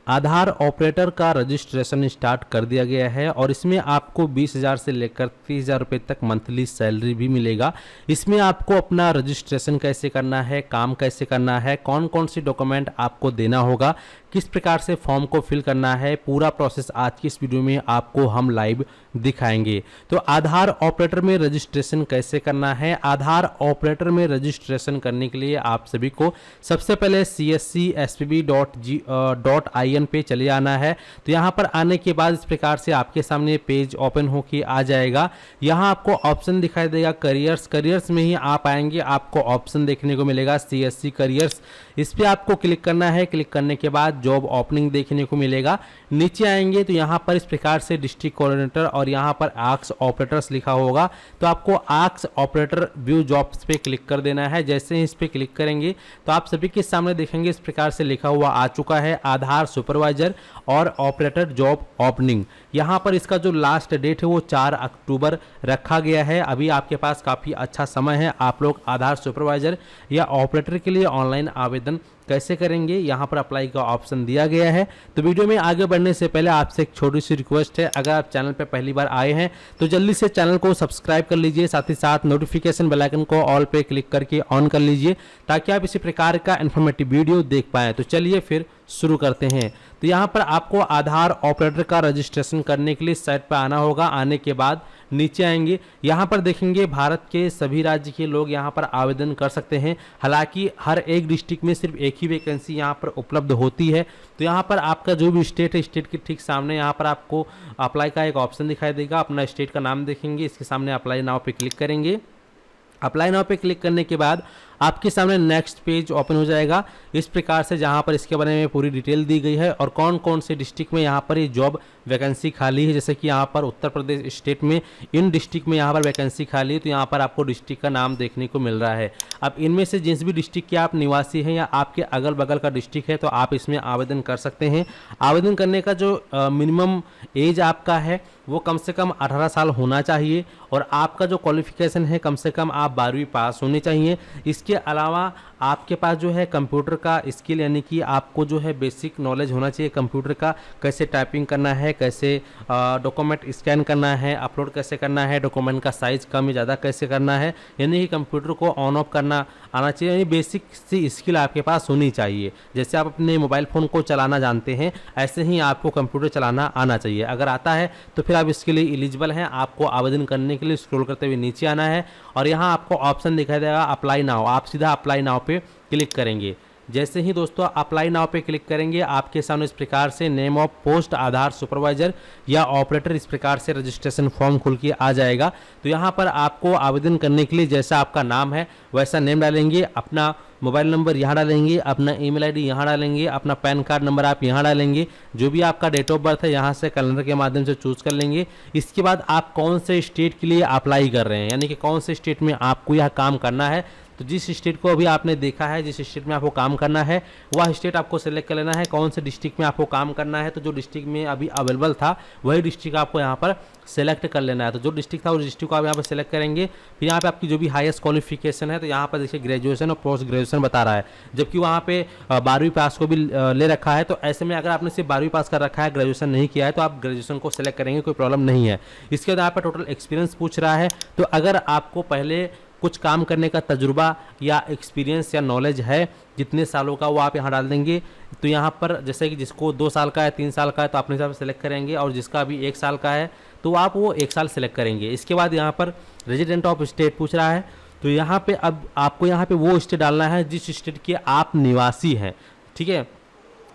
आधार operator का registration start कर दिया गया है और इसमें आपको 20,000 से लेकर 30,000 रुपये तक मंथली सैलरी भी मिलेगा। इसमें आपको अपना रजिस्ट्रेशन कैसे करना है, काम कैसे करना है, कौन कौन सी डॉक्यूमेंट आपको देना होगा, किस प्रकार से फॉर्म को फिल करना है, पूरा प्रोसेस आज की इस वीडियो में आपको हम लाइव दिखाएंगे। तो आधार ऑपरेटर में रजिस्ट्रेशन कैसे करना है। आधार ऑपरेटर में रजिस्ट्रेशन करने के लिए आप सभी को सबसे पहले cscspb.in पे चले आना है। तो यहाँ पर आने के बाद इस प्रकार से आपके सामने पेज ओपन होके आ जाएगा। यहाँ आपको ऑप्शन दिखाई देगा करियर्स। करियर्स में ही आप आएंगे, आपको ऑप्शन देखने को मिलेगा CSC करियर्स। इस पर आपको क्लिक करना है। क्लिक करने के बाद जॉब ओपनिंग देखने को मिलेगा। नीचे आएंगे तो यहाँ पर इस प्रकार से डिस्ट्रिक्ट कोऑर्डिनेटर और यहाँ पर आर्क्स ऑपरेटर्स लिखा होगा। तो आपको आर्क्स ऑपरेटर व्यू जॉब्स पे क्लिक कर देना है। जैसे ही इस पे क्लिक करेंगे तो आप सभी के सामने देखेंगे इस प्रकार से लिखा हुआ आ चुका है आधार सुपरवाइजर और ऑपरेटर जॉब ओपनिंग। यहाँ पर इसका जो लास्ट डेट है वो 4 अक्टूबर रखा गया है। अभी आपके पास काफ़ी अच्छा समय है। आप लोग आधार सुपरवाइजर या ऑपरेटर के लिए ऑनलाइन आवेदन कैसे करेंगे, यहाँ पर अप्लाई का ऑप्शन दिया गया है। तो वीडियो में आगे बढ़ने से पहले आपसे एक छोटी सी रिक्वेस्ट है, अगर आप चैनल पर पहली बार आए हैं तो जल्दी से चैनल को सब्सक्राइब कर लीजिए, साथ ही साथ नोटिफिकेशन बेल आइकन को ऑल पे क्लिक करके ऑन कर लीजिए ताकि आप इसी प्रकार का इन्फॉर्मेटिव वीडियो देख पाएँ। तो चलिए फिर शुरू करते हैं। तो यहाँ पर आपको आधार ऑपरेटर का रजिस्ट्रेशन करने के लिए साइट पर आना होगा। आने के बाद नीचे आएंगे, यहाँ पर देखेंगे भारत के सभी राज्य के लोग यहाँ पर आवेदन कर सकते हैं। हालांकि हर एक डिस्ट्रिक्ट में सिर्फ एक ही वैकेंसी यहाँ पर उपलब्ध होती है। तो यहाँ पर आपका जो भी स्टेट है, स्टेट के ठीक सामने यहाँ पर आपको अप्लाई का एक ऑप्शन दिखाई देगा। अपना स्टेट का नाम देखेंगे, इसके सामने अप्लाई नाउ पे क्लिक करेंगे। अप्लाई नाउ पे क्लिक करने के बाद आपके सामने नेक्स्ट पेज ओपन हो जाएगा इस प्रकार से, जहां पर इसके बारे में पूरी डिटेल दी गई है और कौन कौन से डिस्ट्रिक्ट में यहां पर ये जॉब वैकेंसी खाली है। जैसे कि यहां पर उत्तर प्रदेश स्टेट में इन डिस्ट्रिक्ट में यहां पर वैकेंसी खाली है, तो यहां पर आपको डिस्ट्रिक्ट का नाम देखने को मिल रहा है। अब इनमें से जिस भी डिस्ट्रिक्ट के आप निवासी हैं या आपके अगल बगल का डिस्ट्रिक्ट है तो आप इसमें आवेदन कर सकते हैं। आवेदन करने का जो मिनिमम एज आपका है वो कम से कम 18 साल होना चाहिए और आपका जो क्वालिफिकेशन है कम से कम आप 12वीं पास होनी चाहिए। इसके अलावा आपके पास जो है कंप्यूटर का स्किल, यानी कि आपको जो है बेसिक नॉलेज होना चाहिए कंप्यूटर का, कैसे टाइपिंग करना है, कैसे डॉक्यूमेंट स्कैन करना है, अपलोड कैसे करना है, डॉक्यूमेंट का साइज कम या ज़्यादा कैसे करना है, यानी कि कंप्यूटर को ऑन ऑफ करना आना चाहिए। यानी बेसिक सी स्किल आपके पास होनी चाहिए। जैसे आप अपने मोबाइल फ़ोन को चलाना जानते हैं ऐसे ही आपको कंप्यूटर चलाना आना चाहिए। अगर आता है तो फिर आप इसके लिए एलिजिबल हैं। आपको आवेदन करने के लिए स्क्रॉल करते हुए नीचे आना है और यहाँ आपको ऑप्शन दिखाई देगा अप्लाई नाउ। आप सीधा अप्लाई नाउ पे क्लिक करेंगे। जैसे ही दोस्तों अप्लाई नाउ पे क्लिक करेंगे आपके सामने इस प्रकार से name of post Aadhaar supervisor या ऑपरेटर इस प्रकार से रजिस्ट्रेशन फॉर्म खुल के आ जाएगा। तो यहाँ पर आपको आवेदन करने के लिए जैसा आपका नाम है वैसा नेम डालेंगे, अपना मोबाइल नंबर यहाँ डालेंगे, अपना ईमेल आईडी यहाँ डालेंगे, अपना पैन कार्ड नंबर आप यहाँ डालेंगे, जो भी आपका डेट ऑफ बर्थ है यहाँ से कैलेंडर के माध्यम से चूज कर लेंगे। इसके बाद आप कौन से स्टेट के लिए अप्लाई कर रहे हैं, यानी कि कौन से स्टेट में आपको यह काम करना है। तो जिस स्टेट को अभी आपने देखा है, जिस स्टेट में आपको काम करना है वह स्टेट आपको सेलेक्ट कर लेना है। कौन से डिस्ट्रिक्ट में आपको काम करना है, तो जो डिस्ट्रिक्ट में अभी अवेलेबल था वही डिस्ट्रिक्ट आपको यहाँ पर सेलेक्ट कर लेना है। तो जो डिस्ट्रिक्ट था उस डिस्ट्रिक्ट को आप यहाँ पर सेलेक्ट करेंगे। फिर यहाँ पे आपकी जो भी हाईएस्ट क्वालिफिकेशन है तो यहाँ पर देखिए ग्रेजुएशन और पोस्ट ग्रेजुएशन बता रहा है, जबकि वहाँ पे 12वीं पास को भी ले रखा है। तो ऐसे में अगर आपने सिर्फ 12वीं पास कर रखा है, ग्रेजुएशन नहीं किया है, तो आप ग्रेजुएशन को सेलेक्ट करेंगे, कोई प्रॉब्लम नहीं है। इसके बाद यहाँ पर टोटल एक्सपीरियंस पूछ रहा है, तो अगर आपको पहले कुछ काम करने का तजुर्बा या एक्सपीरियंस या नॉलेज है जितने सालों का वो आप यहाँ डाल देंगे। तो यहाँ पर जैसे कि जिसको 2 साल का है, 3 साल का है तो अपने हिसाब से सेलेक्ट करेंगे, और जिसका अभी 1 साल का है तो आप वो 1 साल सेलेक्ट करेंगे। इसके बाद यहाँ पर रेजिडेंट ऑफ स्टेट पूछ रहा है, तो यहाँ पे अब आपको यहाँ पे वो स्टेट डालना है जिस स्टेट के आप निवासी हैं, ठीक है।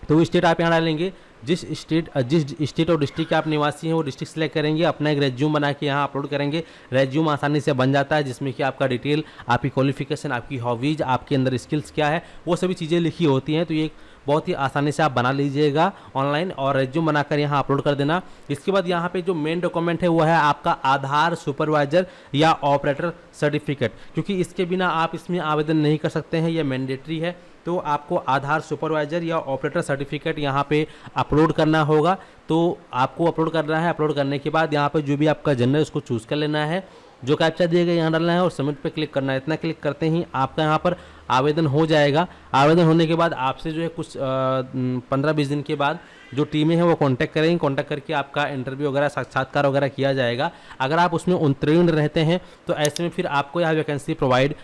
तो वो स्टेट आप यहाँ डालेंगे। जिस स्टेट और डिस्ट्रिक्ट के आप निवासी हैं वो डिस्ट्रिक्ट सेलेक्ट करेंगे। अपना एक रेज्यूम बना के यहाँ अपलोड करेंगे। रेज्यूम आसानी से बन जाता है जिसमें कि आपका डिटेल, आपकी क्वालिफिकेशन, आपकी हॉबीज, आपके अंदर स्किल्स क्या है वो सभी चीज़ें लिखी होती हैं। तो ये बहुत ही आसानी से आप बना लीजिएगा ऑनलाइन और रेज्यूम बनाकर यहाँ अपलोड कर देना। इसके बाद यहाँ पे जो मेन डॉक्यूमेंट है वो है आपका आधार सुपरवाइजर या ऑपरेटर सर्टिफिकेट, क्योंकि इसके बिना आप इसमें आवेदन नहीं कर सकते हैं, यह मैंडेटरी है। तो आपको आधार सुपरवाइजर या ऑपरेटर सर्टिफिकेट यहाँ पे अपलोड करना होगा। तो आपको अपलोड करना है। अपलोड करने के बाद यहाँ पे जो भी आपका जेंडर उसको चूज़ कर लेना है, जो कैप्चा दिए गए यहाँ डालना है और सबमिट पे क्लिक करना है। इतना क्लिक करते ही आपका यहाँ पर आवेदन हो जाएगा। आवेदन होने के बाद आपसे जो है कुछ 15-20 दिन के बाद जो टीमें हैं वो कांटेक्ट करेंगी। कांटेक्ट करके आपका इंटरव्यू वगैरह, साक्षात्कार वगैरह किया जाएगा। अगर आप उसमें उत्तीर्ण रहते हैं तो ऐसे में फिर आपको यह वैकेंसी प्रोवाइड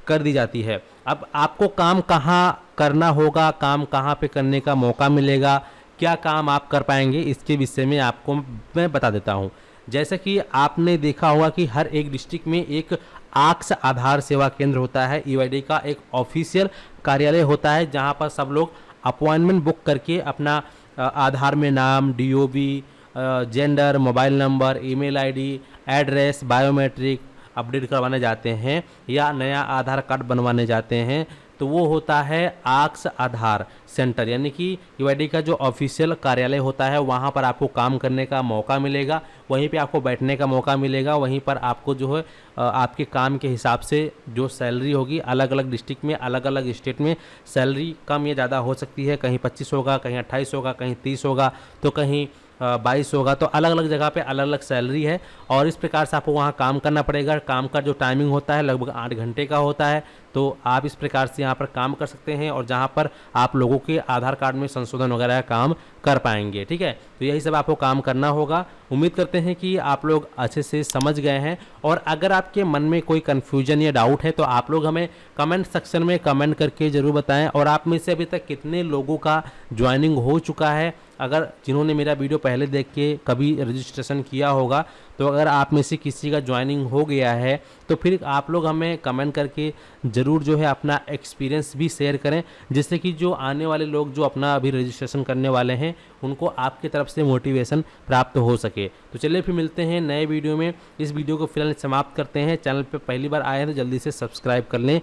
कर दी जाती है। अब आपको काम कहाँ करना होगा, काम कहाँ पे करने का मौका मिलेगा, क्या काम आप कर पाएंगे, इसके विषय में आपको मैं बता देता हूँ। जैसे कि आपने देखा होगा कि हर एक डिस्ट्रिक्ट में एक आक्स आधार सेवा केंद्र होता है। ईवाईडी का एक ऑफिशियल कार्यालय होता है जहाँ पर सब लोग अपॉइंटमेंट बुक करके अपना आधार में नाम, DOB, gender, mobile number, email ID, address, biometric update करवाने जाते हैं या नया आधार कार्ड बनवाने जाते हैं। तो वो होता है आक्स आधार सेंटर, यानी कि ईवाईडी का जो ऑफिशियल कार्यालय होता है वहाँ पर आपको काम करने का मौका मिलेगा, वहीं पे आपको बैठने का मौका मिलेगा, वहीं पर आपको जो है आपके काम के हिसाब से जो सैलरी होगी, अलग अलग डिस्ट्रिक्ट में, अलग अलग स्टेट में सैलरी कम या ज़्यादा हो सकती है। कहीं 25 होगा, कहीं 28 होगा, कहीं 30 होगा, तो कहीं 22 होगा। तो अलग अलग जगह पे अलग अलग सैलरी है और इस प्रकार से आपको वहाँ काम करना पड़ेगा। काम का जो टाइमिंग होता है लगभग 8 घंटे का होता है। तो आप इस प्रकार से यहाँ पर काम कर सकते हैं और जहाँ पर आप लोगों के आधार कार्ड में संशोधन वगैरह का काम कर पाएंगे। ठीक है, तो यही सब आपको काम करना होगा। उम्मीद करते हैं कि आप लोग अच्छे से समझ गए हैं। और अगर आपके मन में कोई कन्फ्यूजन या डाउट है तो आप लोग हमें कमेंट सेक्शन में कमेंट करके ज़रूर बताएं। और आप में से अभी तक कितने लोगों का ज्वाइनिंग हो चुका है, अगर जिन्होंने मेरा वीडियो पहले देख के कभी रजिस्ट्रेशन किया होगा, तो अगर आप में से किसी का ज्वाइनिंग हो गया है तो फिर आप लोग हमें कमेंट करके ज़रूर जो है अपना एक्सपीरियंस भी शेयर करें, जिससे कि जो आने वाले लोग जो अपना अभी रजिस्ट्रेशन करने वाले हैं उनको आपकी तरफ से मोटिवेशन प्राप्त हो सके। तो चलिए फिर मिलते हैं नए वीडियो में। इस वीडियो को फिलहाल समाप्त करते हैं। चैनल पर पहली बार आए हैं तो जल्दी से सब्सक्राइब कर लें।